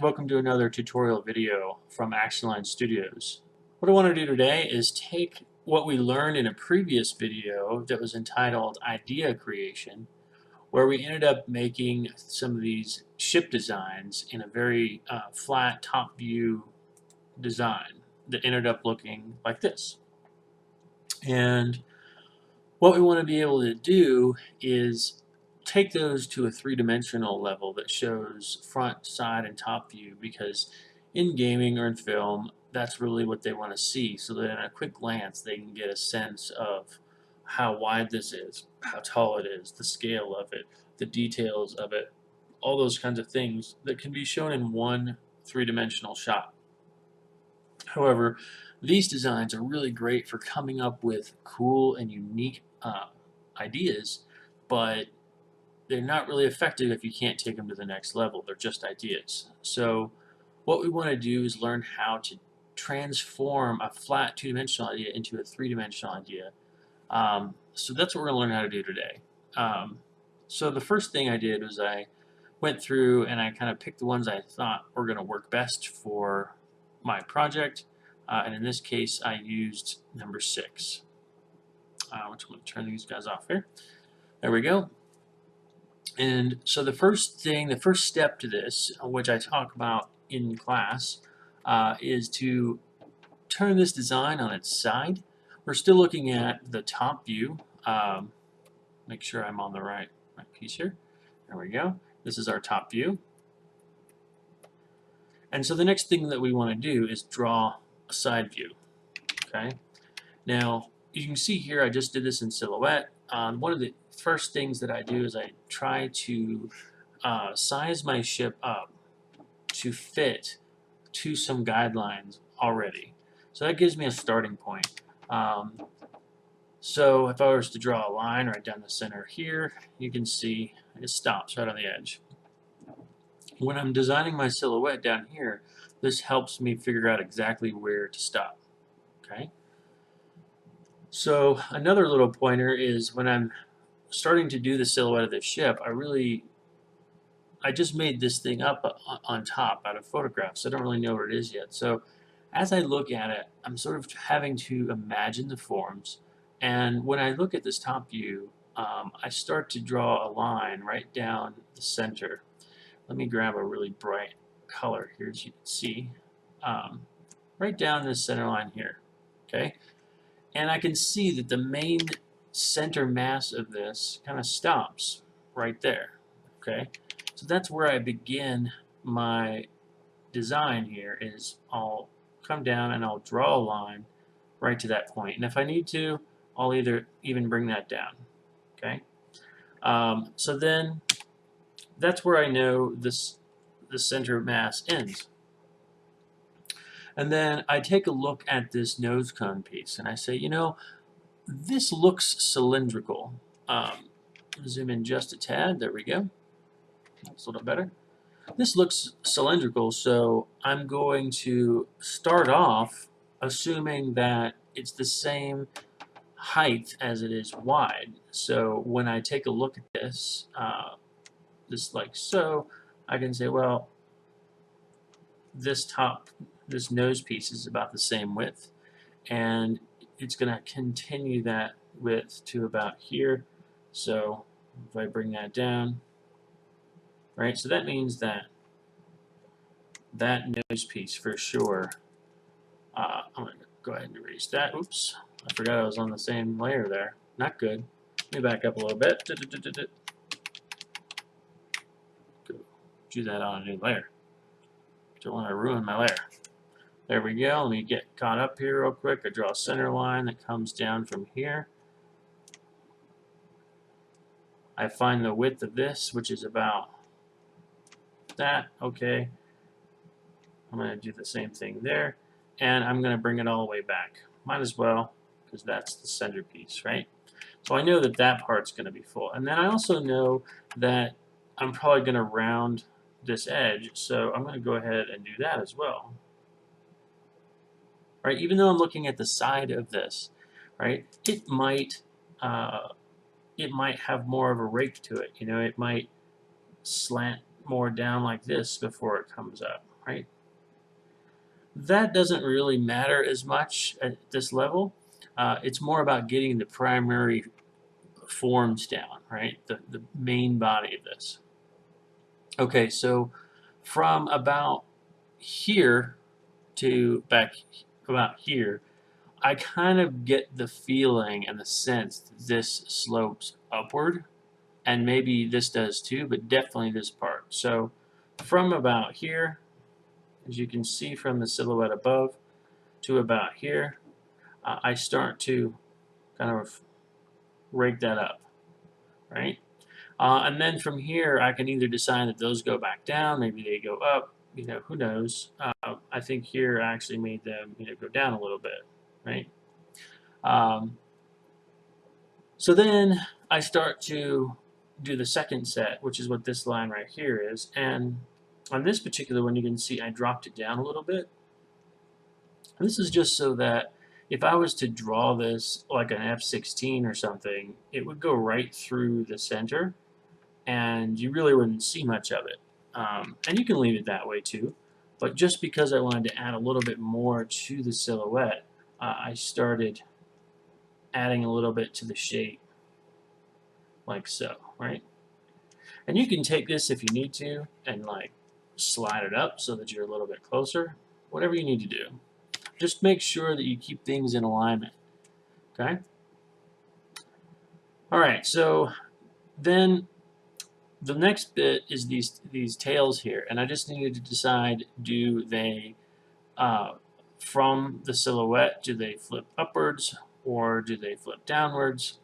Welcome to another tutorial video from Action Line Studios. What I want to do today is take what we learned in a previous video that was entitled Idea Creation, where we ended up making some of these ship designs in a very flat top view design that ended up looking like this. And what we want to be able to do is take those to a three-dimensional level that shows front, side, and top view, because in gaming or in film, that's really what they want to see, so that in a quick glance they can get a sense of how wide this is, how tall it is, the scale of it, the details of it, all those kinds of things that can be shown in one three-dimensional shot. However, these designs are really great for coming up with cool and unique ideas, but they're not really effective if you can't take them to the next level. They're just ideas. So what we want to do is learn how to transform a flat two-dimensional idea into a three-dimensional idea. So that's what we're going to learn how to do today. So the first thing I did was I went through and I kind of picked the ones I thought were going to work best for my project. And in this case, I used number 6. Which I'm going to turn these guys off here. There we go. And so the first step to this, which I talk about in class, is to turn this design on its side. We're still looking at the top view. Make sure I'm on the right piece here. There we go. This is our top view. And so the next thing that we want to do is draw a side view. Okay. Now you can see here I just did this in Silhouette. One of the first things that I do is I try to size my ship up to fit to some guidelines already. So that gives me a starting point. So if I was to draw a line right down the center here, you can see it stops right on the edge. When I'm designing my silhouette down here, this helps me figure out exactly where to stop. Okay. So another little pointer is when I'm starting to do the silhouette of the ship, I just made this thing up on top out of photographs. I don't really know what it is yet. So as I look at it, I'm sort of having to imagine the forms. And when I look at this top view, I start to draw a line right down the center. Let me grab a really bright color here as you can see. Right down this center line here. Okay. And I can see that the main center mass of this kind of stops right there. Okay, so that's where I begin my design here. Is I'll come down and I'll draw a line right to that point, and if I need to, I'll even bring that down. Okay, so then that's where I know the center mass ends. And then I take a look at this nose cone piece and I say, you know, this looks cylindrical. Zoom in just a tad. There we go. That's a little better. This looks cylindrical, so I'm going to start off assuming that it's the same height as it is wide. So when I take a look at this, just like so, I can say, well, this nose piece is about the same width, and it's going to continue that width to about here. So if I bring that down, right, so that means that that nose piece for sure, I'm going to go ahead and erase that. Oops, I forgot I was on the same layer there. Not good. Let me back up a little bit. Do that on a new layer. Don't want to ruin my layer. There we go. Let me get caught up here real quick. I draw a center line that comes down from here. I find the width of this, which is about that. Okay. I'm going to do the same thing there. And I'm going to bring it all the way back. Might as well, because that's the centerpiece, right? So I know that that part's going to be full. And then I also know that I'm probably going to round this edge. So I'm going to go ahead and do that as well. Right, even though I'm looking at the side of this, right, it might have more of a rake to it. You know, it might slant more down like this before it comes up. right? That doesn't really matter as much at this level. It's more about getting the primary forms down, right? The main body of this. Okay, so from about here to back about here, I kind of get the feeling and the sense that this slopes upward, and maybe this does too, but definitely this part. So from about here, as you can see from the silhouette above, to about here, I start to kind of rake that up, right? And then from here, I can either decide that those go back down, maybe they go up, you know, who knows. I think here I actually made them, you know, go down a little bit, right? Um, so then I start to do the second set, which is what this line right here is. And on this particular one, you can see I dropped it down a little bit. And this is just so that if I was to draw this like an F16 or something, it would go right through the center, and you really wouldn't see much of it. And you can leave it that way too. But just because I wanted to add a little bit more to the silhouette, I started adding a little bit to the shape, like so, right? And you can take this if you need to and like slide it up so that you're a little bit closer, whatever you need to do. Just make sure that you keep things in alignment, okay? All right, so then the next bit is these tails here, and I just needed to decide, do they, from the silhouette, do they flip upwards or do they flip downwards?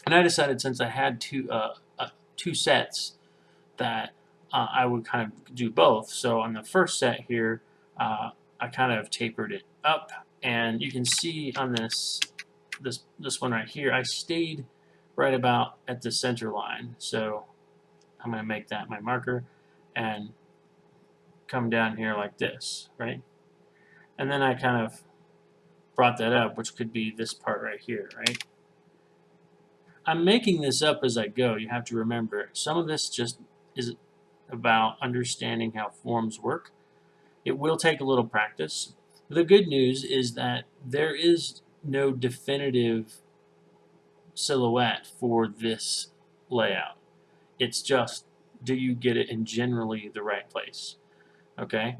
And I decided, since I had two sets, that I would kind of do both. So on the first set here, I kind of tapered it up, and you can see on this one right here, I stayed right about at the center line. So I'm going to make that my marker and come down here like this, right? And then I kind of brought that up, which could be this part right here, right? I'm making this up as I go. You have to remember, some of this just is about understanding how forms work. It will take a little practice. The good news is that there is no definitive silhouette for this layout. It's just, do you get it in generally the right place? Okay,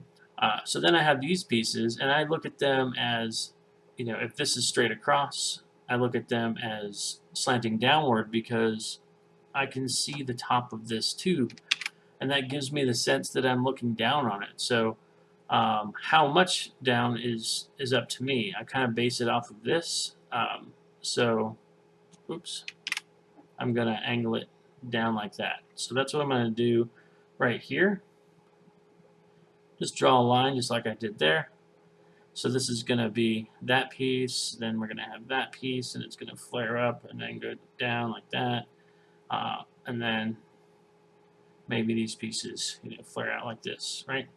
so then I have these pieces, and I look at them as, you know, if this is straight across, I look at them as slanting downward because I can see the top of this tube, and that gives me the sense that I'm looking down on it. So how much down is up to me. I kind of base it off of this. So, oops, I'm going to angle it down like that. So that's what I'm going to do right here. Just draw a line just like I did there. So this is going to be that piece, then we're going to have that piece, and it's going to flare up and then go down like that. And then maybe these pieces, you know, flare out like this, right?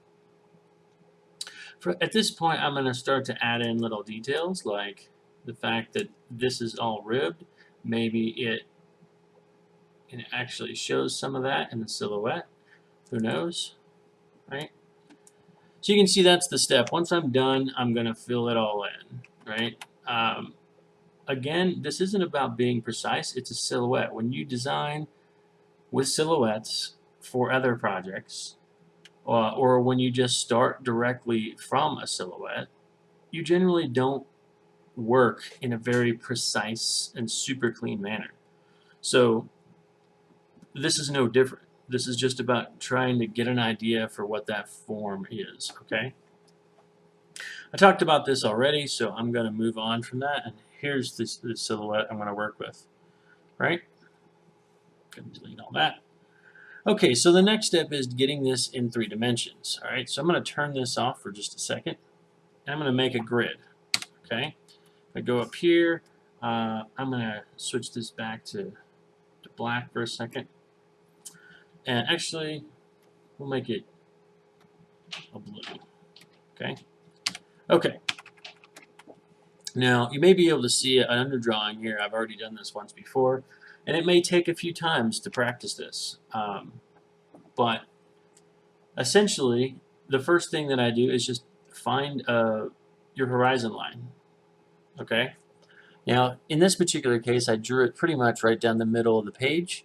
At this point, I'm going to start to add in little details like the fact that this is all ribbed. Maybe it actually shows some of that in the silhouette. Who knows, right? So you can see that's the step. Once I'm done, I'm going to fill it all in, right? Again, this isn't about being precise. It's a silhouette. When you design with silhouettes for other projects, or when you just start directly from a silhouette, you generally don't work in a very precise and super clean manner. So this is no different. This is just about trying to get an idea for what that form is, okay? I talked about this already, so I'm going to move on from that, and here's this silhouette I'm going to work with, right? Going to delete all that. Okay, so the next step is getting this in 3 dimensions, all right? So I'm going to turn this off for just a second, and I'm going to make a grid, okay? If I go up here, I'm going to switch this back to black for a second. And actually, we'll make it a blue, okay? Okay. Now, you may be able to see an underdrawing here. I've already done this once before, and it may take a few times to practice this. But essentially, the first thing that I do is just find your horizon line. Okay. Now, in this particular case, I drew it pretty much right down the middle of the page.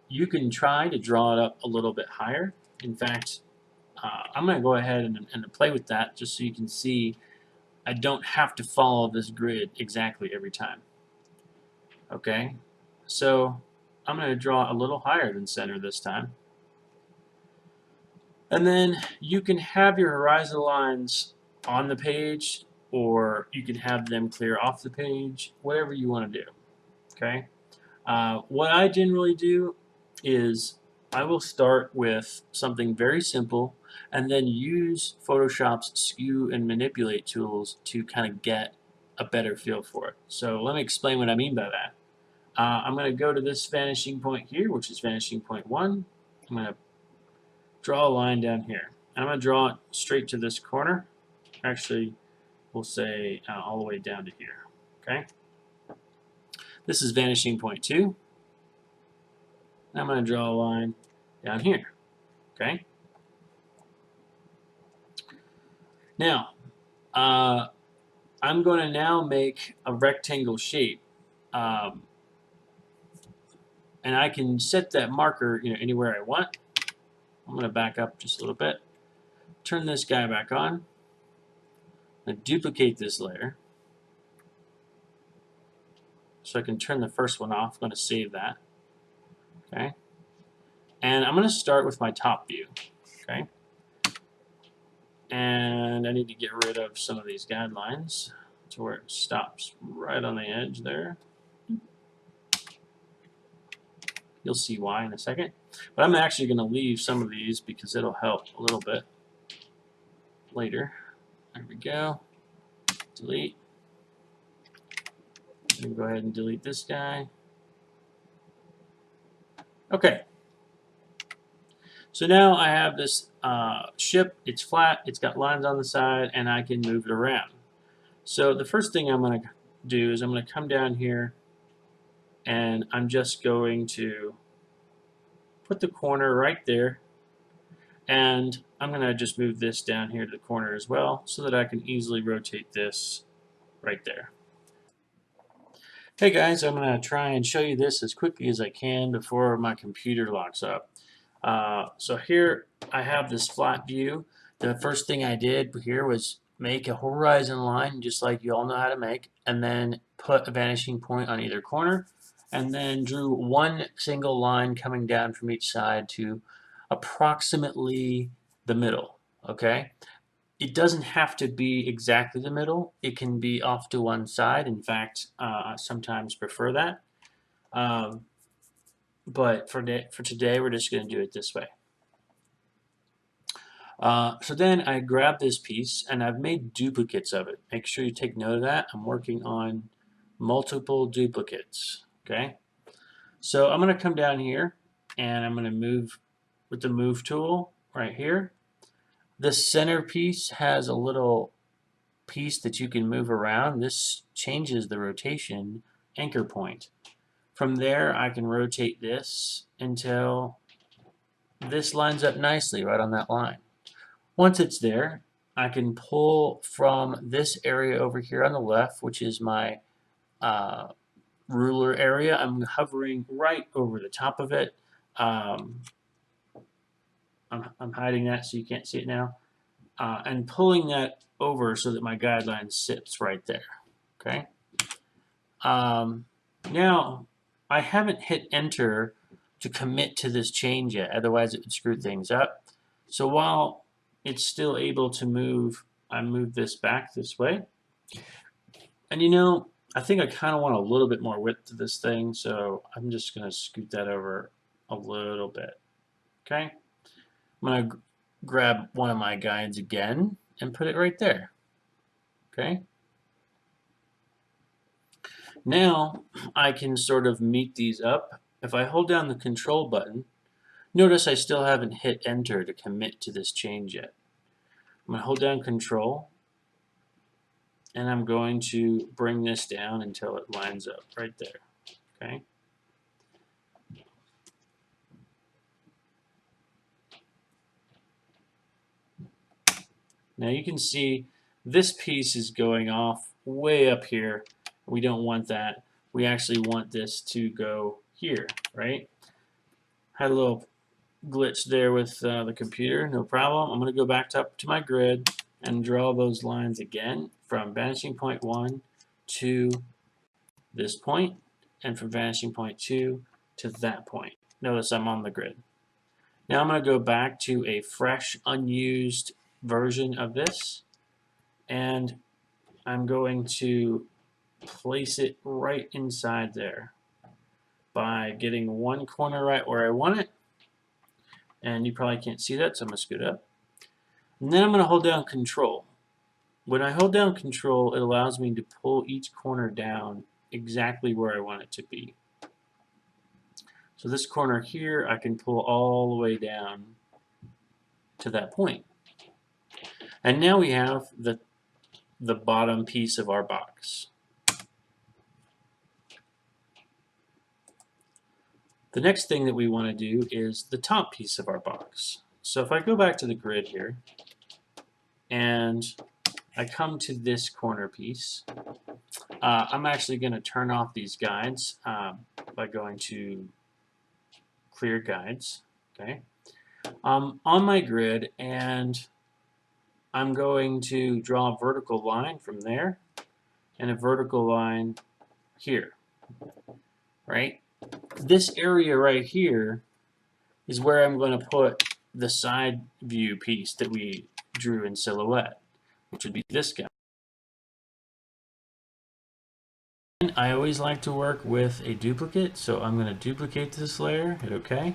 You can try to draw it up a little bit higher. In fact, I'm going to go ahead and play with that just so you can see I don't have to follow this grid exactly every time. Okay, so I'm going to draw a little higher than center this time. And then you can have your horizon lines on the page, or you can have them clear off the page, whatever you want to do. Okay. What I generally do is I will start with something very simple and then use Photoshop's skew and manipulate tools to kind of get a better feel for it. So let me explain what I mean by that. I'm going to go to this vanishing point here, which is vanishing point 1. I'm going to draw a line down here. And I'm going to draw it straight to this corner. Actually, we'll say all the way down to here. Okay. This is vanishing point 2. I'm going to draw a line down here. Okay. Now, I'm going to now make a rectangle shape, and I can set that marker, anywhere I want. I'm going to back up just a little bit. Turn this guy back on. And duplicate this layer, so I can turn the first one off. I'm going to save that. Okay. And I'm going to start with my top view. Okay. And I need to get rid of some of these guidelines to where it stops right on the edge there. You'll see why in a second. But I'm actually going to leave some of these because it'll help a little bit later. There we go. Delete. I'm going to go ahead and delete this guy. Okay. So now I have this ship. It's flat. It's got lines on the side, and I can move it around. So the first thing I'm going to do is I'm going to come down here, and I'm just going to put the corner right there, and I'm going to just move this down here to the corner as well so that I can easily rotate this right there. Hey guys, I'm going to try and show you this as quickly as I can before my computer locks up. So here I have this flat view. The first thing I did here was make a horizon line, just like you all know how to make, and then put a vanishing point on either corner, and then drew one single line coming down from each side to approximately the middle. Okay? It doesn't have to be exactly the middle. It can be off to one side. In fact, I sometimes prefer that. But for today, we're just going to do it this way. So then I grab this piece, and I've made duplicates of it. Make sure you take note of that. I'm working on multiple duplicates. Okay. So I'm going to come down here, and I'm going to move with the move tool right here. This center piece has a little piece that you can move around. This changes the rotation anchor point. From there, I can rotate this until this lines up nicely right on that line. Once it's there, I can pull from this area over here on the left, which is my ruler area. I'm hovering right over the top of it. I'm hiding that so you can't see it now. And pulling that over so that my guideline sits right there. Okay. Now, I haven't hit enter to commit to this change yet, otherwise it would screw things up. So while it's still able to move, I move this back this way. And I think I kind of want a little bit more width to this thing, so I'm just going to scoot that over a little bit. Okay? I'm going to grab one of my guides again and put it right there. Okay? Now I can sort of meet these up. If I hold down the control button, notice I still haven't hit enter to commit to this change yet. I'm going to hold down control, and I'm going to bring this down until it lines up right there. Okay. Now you can see this piece is going off way up here. We don't want that. We actually want this to go here, right? Had a little glitch there with the computer, no problem. I'm going to go back up to my grid and draw those lines again from vanishing point 1 to this point, and from vanishing point 2 to that point. Notice I'm on the grid. Now I'm going to go back to a fresh, unused version of this, and I'm going to place it right inside there by getting one corner right where I want it. And you probably can't see that, so I'm going to scoot up. And then I'm going to hold down Control. When I hold down Control, it allows me to pull each corner down exactly where I want it to be. So this corner here, I can pull all the way down to that point. And now we have the bottom piece of our box. The next thing that we want to do is the top piece of our box. So if I go back to the grid here, and I come to this corner piece, I'm actually going to turn off these guides by going to Clear Guides. Okay, on my grid, and I'm going to draw a vertical line from there and a vertical line here, right? This area right here is where I'm going to put the side view piece that we drew in Silhouette, which would be this guy. I always like to work with a duplicate, so I'm going to duplicate this layer, hit OK.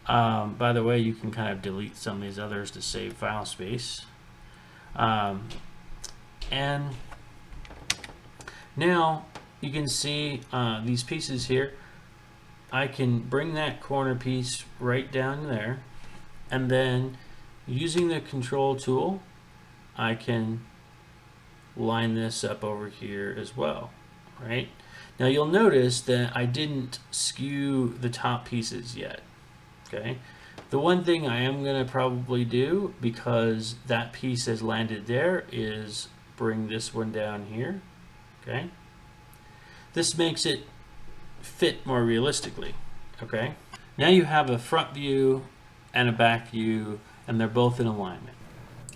By the way, you can kind of delete some of these others to save file space. And now you can see these pieces here. I can bring that corner piece right down there, and then using the Control tool, I can line this up over here as well, right? Now you'll notice that I didn't skew the top pieces yet, okay? The one thing I am going to probably do, because that piece has landed there, is bring this one down here, okay? This makes it fit more realistically, okay? Now you have a front view and a back view, and they're both in alignment.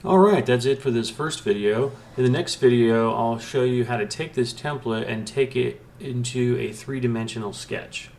Alright, that's it for this first video. In the next video, I'll show you how to take this template and take it into a three-dimensional sketch.